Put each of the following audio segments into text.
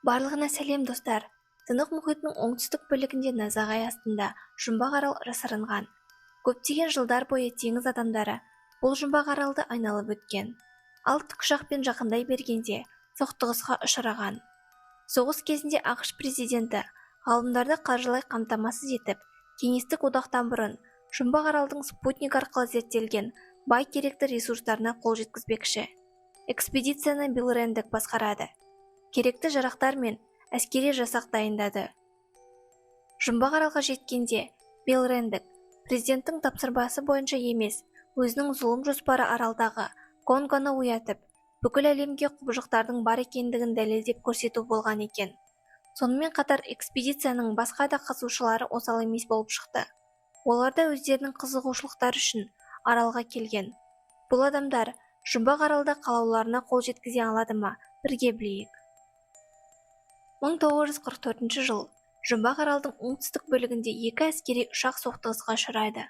Барлығына сәлем достар. Тынық мұхитының оңтүстік бөлігінде найзағай астында жұмбақ арал жасырынған. Көптеген жылдар бойы теңіз адамдары бұл жұмбақ аралды айналып өткен. Ал тікұшақпен жақындай бергенде соқтығысқа ұшыраған. Соғыс кезінде ақш президенті ғалымдарды қаржылай қамтамасыз етіп, кеңестік одақтан бұрын жұмбақ аралдың спутник арқылы зерттелген бай керекті ресурстарына қол жеткізбекші. Экспедицияны Билл Рэндек басқарады. Керекті жарақтар мен әскери жасақ дайындады. Жұмбақ аралға жеткенде Билл Рэндек президенттің тапсырмасы бойынша емес, өзінің зұлым жоспары аралдағы Конгоны оятып, бүкіл әлемге құбыжықтардың бар екендігін дәлелдеп көрсету болған екен. Сонымен қатар экспедицияның басқа да қатысушылары осал емес болып шықты. Олар да өздерінің қызығушылықтары үшін аралға келген. Бұл адамдар жұмбақ аралда қалауларына қол жеткізе алады ма? Бірге білейік. 1944 жыл жұмбақ аралдың оңтүстік бөлігінде екі әскери ұшақ соқтығысқа ұшырайды.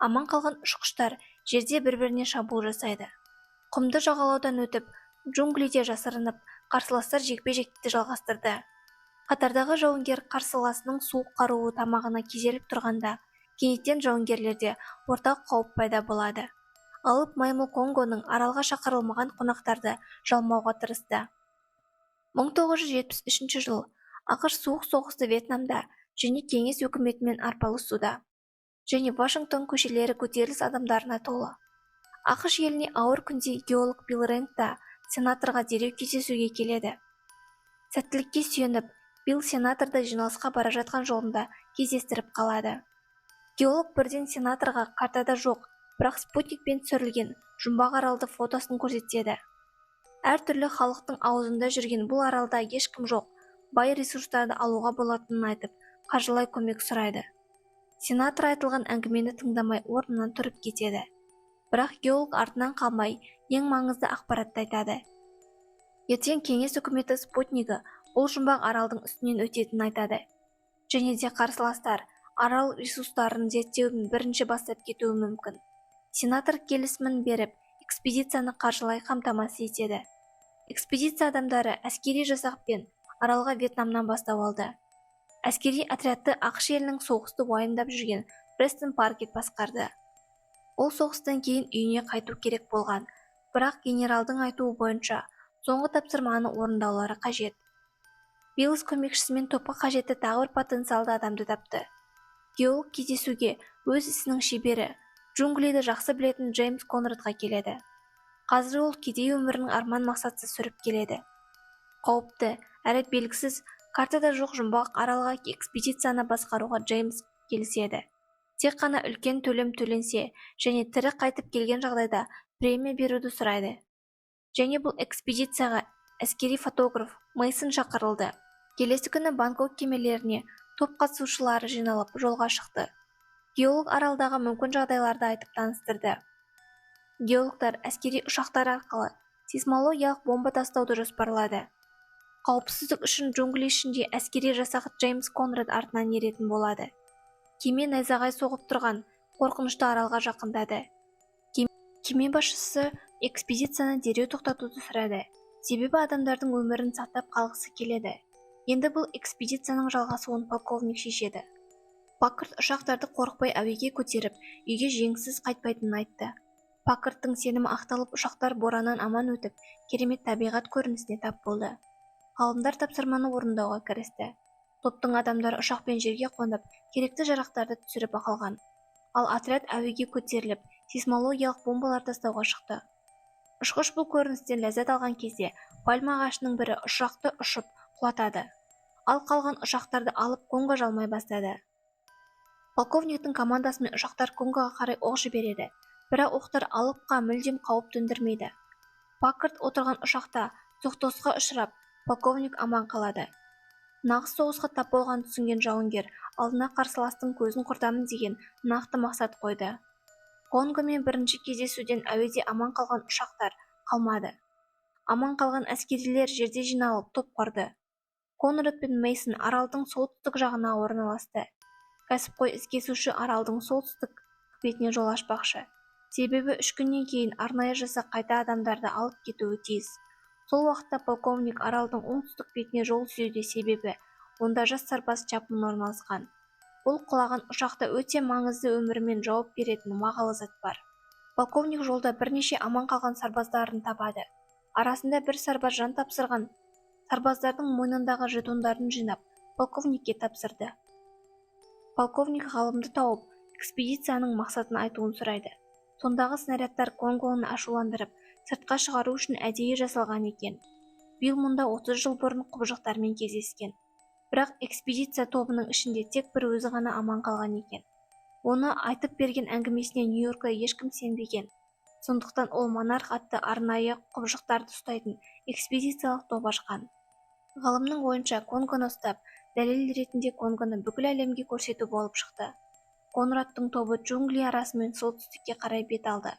Аман қалған ұшқыштар жерде бір-біріне шабуыл жасайды. Құмды жағалаудан өтіп, джунглиде жасырынып, қарсыластар жекпе-жекті жалғастырды. Қатардағы жауынгер қарсыласының суық қаруы тамағына кезеліп тұрғанда, кенеттен жауынгерлерде ортақ қауіп пайда болады. Алып маймыл Конгоның аралға шақырылмаған қонақтарды жалмауға тырысты. 1973 жыл ақш суық соғысты Вьетнамда және кеңес өкіметімен арпалысуда, және Вашингтон көшелері көтеріліс адамдарына толы. ақш еліне ауыр күнде геолог Билл Рэндек сенаторға дереу кездесуге келеді. Сәттілікке сүйеніп, Билл сенаторды жиналысқа бара жатқан жолында кездестіріп қалады. Геолог бірден сенаторға картада жоқ, бірақ спутникпен түсірілген жұмбақ аралды фотосын көрсетеді. Әртүрлі халықтың аузында жүрген бұл аралда ешкім жоқ, бай ресурстарды алуға болатынын айтып, қаржылай көмек сұрайды. Сенатор айтылған әңгімені тыңдамай орнынан тұрып кетеді. Бірақ геолог артынан қалмай, ең маңызды ақпаратты айтады. Ертең кеңес үкіметі спутнигі бұл жұмбақ аралдың үстінен өтетінін айтады. Және де қарсыластар арал ресурстарын зерттеуін бірінші бастап кетуі мүмкін. Сенатор келісімін беріп, экспедицияны қаржылай қамтамасыз етеді. Экспедиция адамдары әскери жасақпен аралға Вьетнамнан бастау алды. Әскери отрядты ақш елінің соғысты уайымдап жүрген Престон Паркет басқарды. Ол соғыстан кейін үйіне қайту керек болған, бірақ генералдың айтуы бойынша соңғы тапсырманы орындаулары қажет. Билл көмекшісімен топқа қажетті тағы бір потенциалды адамды тапты. Геолог кездесуге өз ісінің шебері, джунглиді жақсы білетін Джеймс Конрадқа келеді. Қазір ол кедей өмірінің арман мақсатсыз сүріп келеді. Қауіпті, әрі белгісіз, картада жоқ жұмбақ аралға экспедицияны басқаруға Джеймс келіседі. Тек қана үлкен төлем төленсе және тірі қайтып келген жағдайда премия беруді сұрайды. Және бұл экспедицияға әскери фотограф Мейсон шақырылды. Келесі күні Бангкок кемелеріне топ қатысушылары жиналып жолға шықты. Геолог аралдағы мүмкін жағдайларды айтып таныстырды. Геологтар әскери ұшақтар арқылы сейсмологиялық бомба тастауды жоспарлады. Қауіпсіздік үшін джунгли ішінде әскери жасақ Джеймс Конрад артынан еретін болады. Кеме найзағай соғып тұрған қорқынышты аралға жақындады. Кеме басшысы экспедицияны дереу тоқтатуды сұрады. Себебі адамдардың өмірін сақтап қалғысы келеді. Енді бұл экспедицияның жалғасуын полковник шешеді. Паккарт ұшақтарды қорықпай әуеге көтеріп, үйге жеңсіз қайтпайтынын айтты. Паккарттың сенімі ақталып, ұшақтар бораннан аман өтіп, керемет табиғат көрінісіне тап болды. Ғалымдар тапсырманы орындауға кірісті. Топтың адамдары ұшақпен жерге қонып, керекті жарақтарды түсіріп алған. Ал отряд әуеге көтеріліп, сейсмологиялық бомбалар тастауға шықты. Ұшқыш бұл көріністен ләззат алған кезде пальма ағашының бірі ұшақты ұшып құлатады. Ал қалған ұшақтарды алып Конго жалмай бастады. Полковниктің командасымен ұшақтар Конгоға қарай оқ жібереді, бірақ оқтар алыпқа мүлдем қауіп төндірмейді. Паккарт отырған ұшақта соқтығысқа ұшырап, полковник аман қалады. Нағыз соғысқа тап болған түсінген жауынгер алдына қарсыластың көзін құртамын деген нақты мақсат қойды. Конгомен бірінші кездесуден әуеде аман қалған ұшақтар қалмады. Аман қалған әскерилер жерде жиналып топ құрды. Конрад пен Мейсон аралдың солтүстік жағына орналасты. Кәсіпқой ізкесуші аралдың солтүстік бетіне жол ашпақшы. Себебі 3 күннен кейін арнайы жасақ қайта адамдарды алып кетуі тиіс. Сол уақытта полковник аралдың оңтүстік бетіне жол түзеуде, себебі онда жас сарбаз Чапман орналасқан. Бұл құлаған ұшақта өте маңызды өмірімен жауап беретін мағалы зат бар. Полковник жолда бірнеше аман қалған сарбаздарын табады. Арасында бір сарбаз жан тапсырған. Сарбаздардың мойнындағы жетондарын жинап, полковникке тапсырды. Полковник ғалымды тауып, экспедицияның мақсатын айтуын сұрайды. Сондағы снарядтар Конгоны ашуландырып, сыртқа шығару үшін әдейі жасалған екен. Билл мұнда 30 жыл бұрын құбыжықтармен кездескен. Бірақ экспедиция тобының ішінде тек бір өзі ғана аман қалған екен. Оны айтып берген әңгімесіне Нью-Йоркта ешкім сенбеген. Сондықтан ол монарх атты арнайы құбыжықтарды ұстайтын экспедициялық топ ашқан. Ғалымның ойынша, Конгоны ұстап, дәлел ретінде Конгоны бүкіл әлемге көрсету болып шықты. Конрадтың тобы джунгли арасымен солтүстікке қарай бет алды.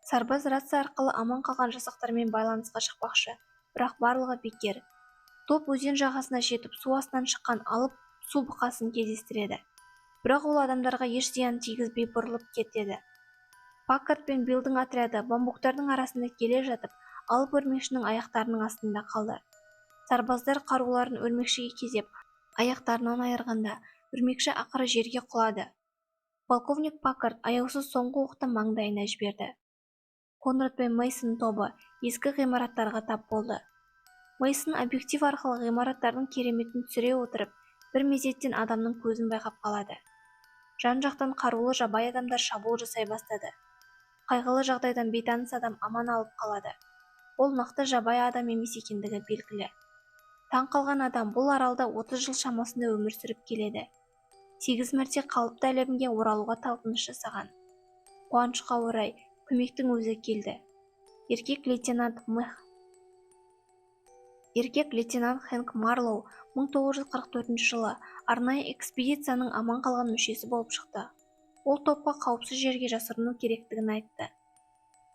Сарбаз рация арқылы аман қалған жасақтармен байланысқа шықпақшы, бірақ барлығы бекер. Топ өзен жағасына жетіп, су астынан шыққан алып су бұқасын кездестіреді. Бірақ ол адамдарға еш зиян тигізбей бұрылып кетеді. Паккарт пен Биллдің отряды бамбуктардың арасында келе жатып, алып өрмекшінің аяқтарының астында қалды. Сарбаздар қаруларын өрмекшіге кезеп, аяқтарынан айырғанда, өрмекші ақыры жерге құлады. Полковник Паккарт аяусыз соңғы оқты маңдайына жіберді. Конрад пен Мейсон тобы ескі ғимараттарға тап болды. Мейсон объектив арқылы ғимараттардың кереметін түсіре отырып, бір мезеттен адамның көзін байқап қалады. Жан-жақтан қарулы жабайы адамдар шабуыл жасай бастады. Қайғылы жағдайдан бейтаныс адам аман алып қалады. Ол нақты жабайы адам емес екендігі белгілі. Таң қалған адам бұл аралда 30 жыл шамасында өмір сүріп келеді. 8 мәрте қалыпты әлемге оралуға талпыныс жасаған. Қуанышқа орай, көмектің өзі келді. Еркек лейтенант Хэнк Марлоу 1944 жылы арнайы экспедицияның аман қалған мүшесі болып шықты. Ол топқа қауіпсіз жерге жасырыну керектігін айтты.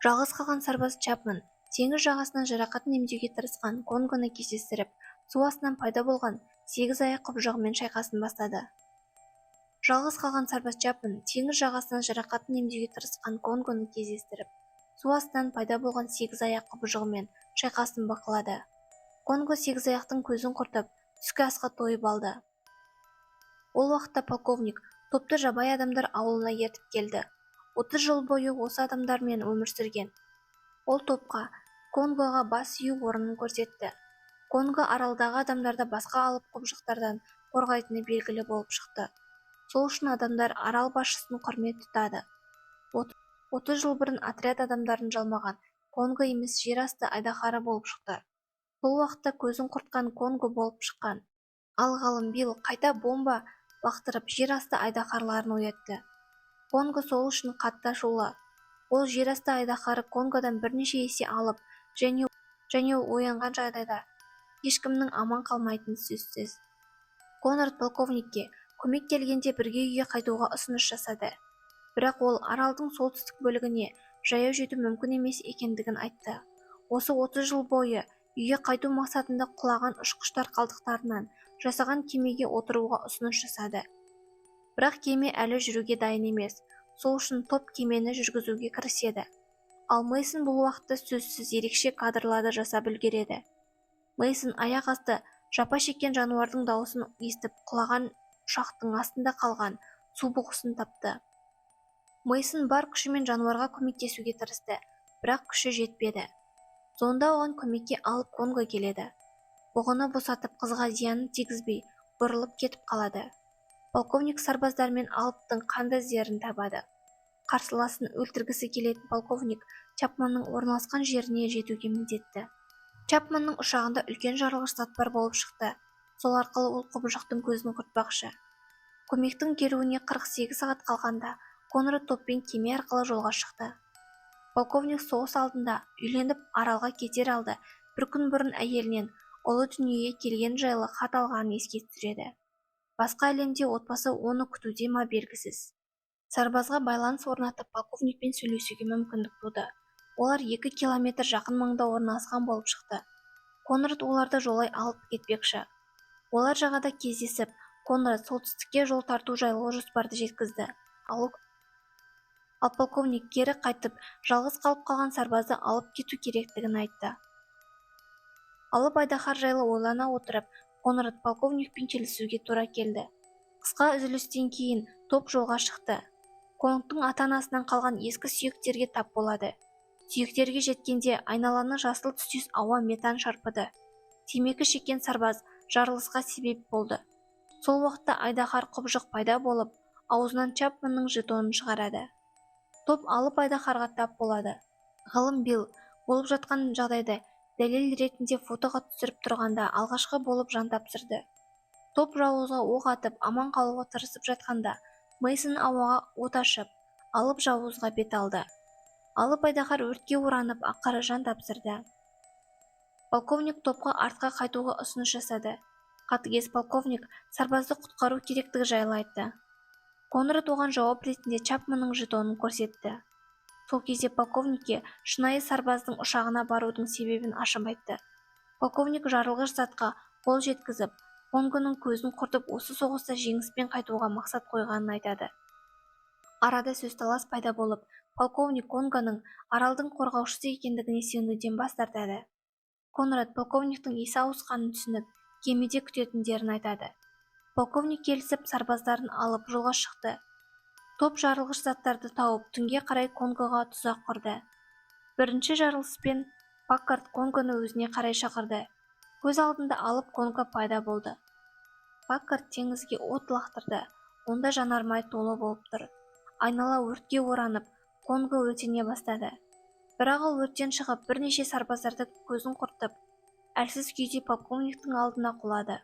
Жалғыз қалған сарбаз Чапман теңіз жағасынан жарақатын емдеуге тырысқан Конгоны кездестіріп, су астынан пайда болған 8 аяқ құбыжығымен шайқасын бастады. Жалғыз қалған сарбаз Чапман теңіз жағасынан жарақатын емдеуге тырысқан Конгоны кездестіріп, су астынан пайда болған 8 аяқ құбыжығымен шайқасын бақылады. Конго 8 аяқтың көзін құртып, түскі асқа тойып алды. Ол уақытта полковник топты жабайы адамдар ауылына ертіп келді. 30 жыл бойы осы адамдармен өмір сүрген. Ол топқа Конгоға бас ию орнын көрсетті. Конго аралдағы адамдарды басқа алып құбыжықтардан қорғайтыны белгілі болып шықты. Сол үшін адамдар арал басшысын құрмет тұтады. 30 жыл бұрын отряд адамдарын жалмаған Конго емес жер асты айдаһары болып шықты. Сол уақытта көзін құртқан Конго болып шыққан. Ал ғалым Билл қайта бомба лақтырып жер асты айдаһарларын оятты. Конго сол үшін қатты ашулы. Ол жер асты айдаһары Конгодан бірнеше есе алып, және оянған жағдайда ешкімнің аман қалмайтыны сөзсіз. Конрад полковникке көмек келгенде бірге үйге қайтуға ұсыныс жасады. Бірақ ол аралдың солтүстік бөлігіне жаяу жету мүмкін емес екендігін айтты. Осы 30 жыл бойы үйге қайту мақсатында құлаған ұшқыштар қалдықтарынан жасаған кемеге отыруға ұсыныс жасады. Бірақ кеме әлі жүруге дайын емес. Сол үшін топ кемені жүргізуге кіріседі. Ал Мейсон бұл уақытта сөзсіз ерекше кадрларды жасап үлгереді. Мейсон аяқ асты жапа шеккен жануардың дауысын естіп құлаған ұшақтың астында қалған су бұғысын тапты. Мейсон бар күшімен жануарға көмектесуге тырысты, бірақ күші жетпеді. Сонда оған көмекке алып Конго келеді. Бұғыны босатып қызға зиянын тигізбей бұрылып кетіп қалады. Полковник сарбаздармен алыптың қанды іздерін табады. Қарсыласын өлтіргісі келетін полковник Чапманның орналасқан жеріне жетуге міндетті. Чапманның ұшағында үлкен жарылғыш заттар болып шықты. Сол арқылы ол құбыжықтың көзін құртпақшы. Көмектің келуіне 48 сағат қалғанда Конрад топпен кеме арқылы жолға шықты. Полковник соғыс алдында үйленіп аралға кетер алды бір күн бұрын әйелінен ұлы дүниеге келген жайлы хат алғанын еске түсіреді. Басқа әлемде отбасы оны күтуде ма белгісіз. Сарбазға байланыс орнатып полковникпен сөйлесуге мүмкіндік туды. Олар 2 километр жақын маңда орналасқан болып шықты. Конрад оларды жолай алып кетпекші. Олар жағада кездесіп, Конрад солтүстікке жол тарту жайлы жоспарды жеткізді. Ал полковник кері қайтып, жалғыз қалып қалған сарбазды алып кету керектігін айтты. Алып Айдаһар жайлы ойлана отырып, Конрад полковникпен келісуге тура келді. Қысқа үзілістен кейін топ жолға шықты. Конгтың ата-анасынан қалған ескі сүйектерге тап болады. Сүйектерге жеткенде айналаны жасыл түстес ауа метан шарпыды. Темекі шеккен сарбаз жарылысқа себеп болды. Сол уақытта Айдаһар құбыжық пайда болып, аузынан Чапманның жетонын шығарады. Топ Алып Айдаһарға тап болады. Ғалым Билл болып жатқан жағдайды дәлел ретінде фотоға түсіріп тұрғанда алғашқы болып жан тапсырды. Топ жауызға оқ атып аман қалуға тырысып жатқанда Мейсон ауаға от ашып, Алып жауызға бет алды. Алып Айдаһар өртке оранып ақыры жан тапсырды. Полковник топқа артқа қайтуға ұсыныс жасады. Қатыгез полковник сарбазды құтқару керектігі жайлы айтты. Конрад оған жауап ретінде Чапманның жетонын көрсетті. Сол кезде полковникке шынайы сарбаздың ұшағына барудың себебін ашып айтты. Полковник жарылғыш затқа қол жеткізіп, Конгоның көзін құртып осы соғыста жеңіспен қайтуға мақсат қойғанын айтады. Арада сөз талас пайда болып, полковник Конгоның аралдың қорғаушысы екендігіне сенуден бас тартады. Конрад полковниктің есі ауысқанын түсініп, кемеде күтетіндерін айтады. Полковник келісіп сарбаздарын алып жолға шықты. Топ жарылғыш заттарды тауып түнге қарай Конгоға тұзақ құрды. Бірінші жарылыспен Паккарт Конгоны өзіне қарай шақырды. Көз алдында Алып Конго пайда болды. Паккарт теңізге от лақтырды. Онда жанармай толы болып тұр. Айнала өртке оранып, Конго өртене бастады. Бірақ ол өрттен шығып бірнеше сарбаздарды көзін құртып, әлсіз күйде полковниктің алдына құлады.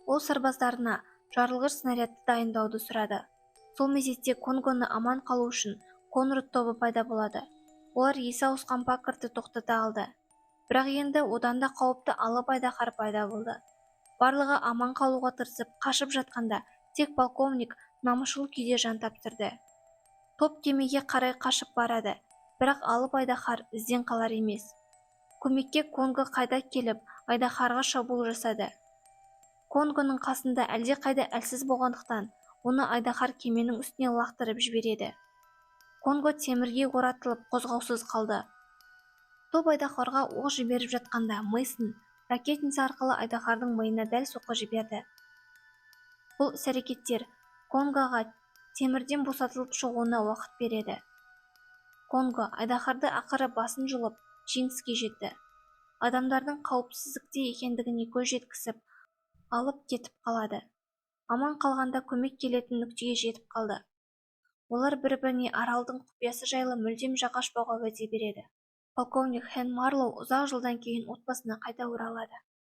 Ол сарбаздарына жарылғыш снарядты дайындауды сұрады. Сол мезетте Конгоны аман қалу үшін Конрад тобы пайда болады. Олар есі ауысқан Паккартты тоқтата алды. Бірақ енді одан да қауіпті Алып Айдаһар пайда болды. Барлығы аман қалуға тырысып қашып жатқанда тек полковник намысшыл күйде жан тапсырды. Топ кемеге қарай қашып барады, бірақ Алып Айдаһар ізден қалар емес. Көмекке Конго қайда келіп, Айдаһарға шабуыл жасады. Конгоның қасында әлде қайда әлсіз болғандықтан, оны Айдаһар кеменің үстіне лақтырып жібереді. Конго темірге оратылып қозғаусыз қалды. Топ Айдаһарға оқ жіберіп жатқанда Мейсон ракетница арқылы Айдаһардың миына дәл соққы жіберді. Бұл іс-әрекеттер Конгоға темірден босатылып шығуына уақыт береді. Конго Айдаһарды ақыры басын жұлып жеңіске жетті. Адамдардың қауіпсіздікте екендігіне көз жеткізіп, алып кетіп қалады. Аман қалғанда көмек келетін нүктеге жетіп қалды. Олар бір-біріне аралдың құпиясы жайлы мүлдем жақ ашпауға уәде береді. Полковник Хэн Марлоу ұзақ жылдан кейін отбасына қайта оралады.